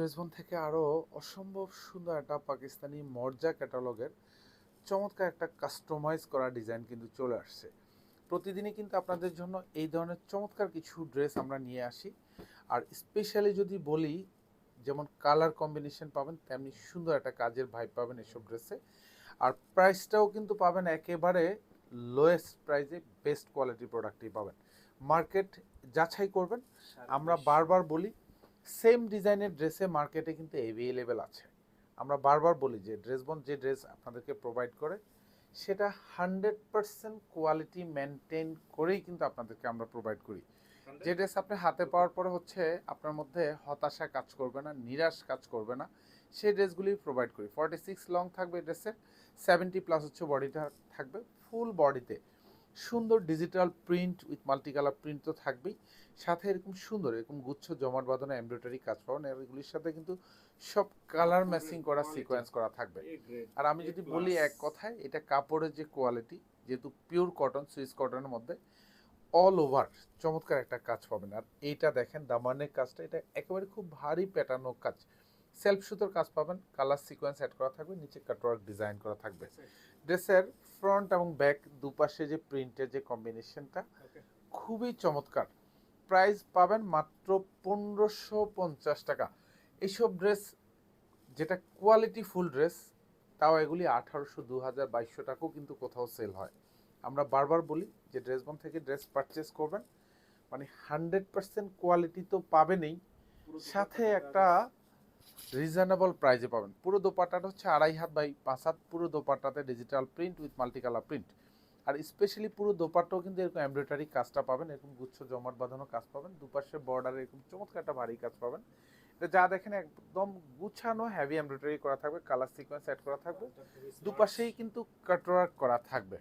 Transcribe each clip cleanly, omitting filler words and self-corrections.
ড্রেসবন থেকে আরও অসম্ভব সুন্দর একটা পাকিস্তানি মর্জা ক্যাটালগের চমৎকার একটা কাস্টমাইজ করা ডিজাইন কিন্তু চলে আসছে। প্রতিদিনই কিন্তু আপনাদের জন্য এই ধরনের চমৎকার কিছু ড্রেস আমরা নিয়ে আসি। আর স্পেশালি যদি বলি, যেমন কালার কম্বিনেশন পাবেন, তেমনি সুন্দর একটা কাজের ভাইব পাবেন এসব ড্রেসে। আর প্রাইসটাও কিন্তু পাবেন একেবারে লোয়েস্ট প্রাইসে, বেস্ট কোয়ালিটি প্রোডাক্টই পাবেন। মার্কেট যাচাই করবেন। আমরা বারবার বলি, সেম ডিজাইনের ড্রেসে মার্কেটে কিন্তু অ্যাভেলেবেল আছে। আমরা বারবার বলি যে ড্রেসবন যে ড্রেস আপনাদেরকে প্রোভাইড করে সেটা 100% কোয়ালিটি মেনটেন করেই কিন্তু আপনাদেরকে আমরা প্রোভাইড করি। যে ড্রেস আপনি হাতে পাওয়ার পরে হচ্ছে আপনার মধ্যে হতাশা কাজ করবে না, নিরাশ কাজ করবে না, সেই ড্রেসগুলি প্রোভাইড করি। 46 লং থাকবে ড্রেসের, 70+ হচ্ছে বডিটা থাকবে। ফুল বডিতে সুন্দর digital print with multi colour print তো থাকবেই, সাথে এরকম সুন্দর এরকম গুচ্ছ জমাট বাঁধানো এমব্রয়ডারি কাজ পাবেন। এগুলির সাথে কিন্তু সব কালার ম্যাচিং করা সিকোয়েন্স করা থাকবে। আর আমি যদি বলি এক কথায়, এটা কাপড়ের যে কোয়ালিটি, যেহেতু পিওর কটন, সুইস কটনের মধ্যে অল ওভার চমৎকার একটা কাজ পাবেন। আর এইটা দেখেন দামানের কাজটা, এটা একেবারে খুব ভারী প্যাটার্নও কাজ, সেলফ সুতোর কাজ পাবেন, কালার সিকোয়েন্স অ্যাড করা থাকবে, নিচে কাটওয়ার্ক ডিজাইন করা থাকবে। ড্রেসের ফ্রন্ট এবং ব্যাক দুপাশে যে প্রিন্টের যে কম্বিনেশনটা খুবই চমৎকার। প্রাইস পাবেন মাত্র 1550 টাকা। এইসব ড্রেস যেটা কোয়ালিটি ফুল ড্রেস, তাও এগুলি 1800, 2000, 2200 টাকাও কিন্তু কোথাও সেল হয়। আমরা বারবার বলি যে ড্রেসবন থেকে ড্রেস পারচেস করবেন মানে 100% কোয়ালিটি তো পাবেনই, সাথে একটা রিজনেবল প্রাইজে পাবেন। পুরো দোপাট্টাটা হচ্ছে 2.5 হাত বাই 5 হাত, পুরো দোপাট্টাতে digital print with multi colour print. আর স্পেশালি পুরো দোপাট্টাও কিন্তু এরকম এমব্রয়ডারি কাজটা পাবেন, এরকম গুচ্ছ জমাট বাঁধানো কাজ পাবেন, দুপাশে বর্ডারে এরকম চমৎকার একটা ভারী কাজ পাবেন। এটা যা দেখেন একদম গুছানো হেভি এমব্রয়ডারি করা থাকবে, কালার সিকোয়েন্স অ্যাড করা থাকবে, দুপাশেই কিন্তু কাটওয়ার্ক করা থাকবে।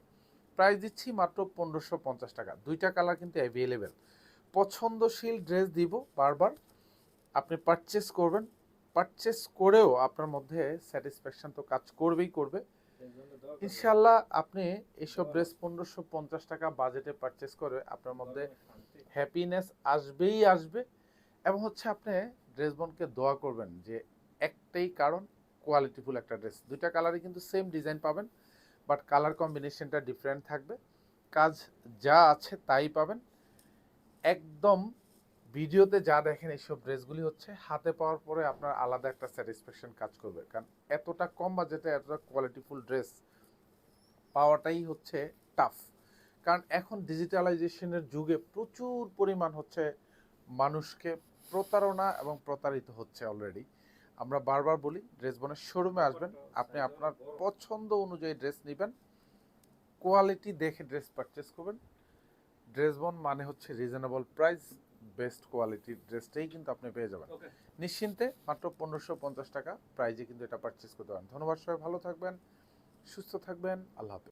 প্রাইস দিচ্ছি মাত্র 1550 টাকা। দুইটা কালার কিন্তু অ্যাভেলেবেল। পছন্দশীল ড্রেস দিব বারবার, আপনি পারচেস করবেন, পারচেস করেও আপনার মধ্যে স্যাটিসফ্যাকশন তো কাজ করবেই করবে ইনশাল্লাহ। আপনি এইসব ড্রেস 1550 টাকা বাজেটে পারচেস করে আপনার মধ্যে হ্যাপিনেস আসবেই আসবে। এবং হচ্ছে আপনি ড্রেসবনকে দোয়া করবেন যে একটাই কারণ, কোয়ালিটিফুল একটা ড্রেস। দুইটা কালারই কিন্তু সেম ডিজাইন পাবেন, বাট কালার কম্বিনেশনটা ডিফারেন্ট থাকবে। কাজ যা আছে তাই পাবেন একদম। ভিডিওতে যা দেখেন এইসব ড্রেসগুলি হচ্ছে হাতে পাওয়ার পরে আপনার আলাদা একটা স্যাটিসফ্যাকশন কাজ করবে, কারণ এতটা কম বাজেটে এতটা কোয়ালিটিফুল ড্রেস পাওয়াটাই হচ্ছে টাফ। কারণ এখন ডিজিটালাইজেশনের যুগে প্রচুর পরিমাণ হচ্ছে মানুষকে প্রতারণা এবং প্রতারিত হচ্ছে অলরেডি। আমরা বারবার বলি ড্রেসবনের শোরুমে আসবেন, আপনি আপনার পছন্দ অনুযায়ী ড্রেস নেবেন, কোয়ালিটি দেখে ড্রেস পারচেস করবেন। ড্রেসবন মানে হচ্ছে রিজনেবল প্রাইস, বেস্ট কোয়ালিটির ড্রেসটাই কিন্তু আপনি পেয়ে যাবেন নিশ্চিন্তে। মাত্র 1550 টাকা প্রাইজে কিন্তু এটা পারচেস করতে পারেন। ধন্যবাদ, সবাই ভালো থাকবেন, সুস্থ থাকবেন, আল্লাহ হাফেজ।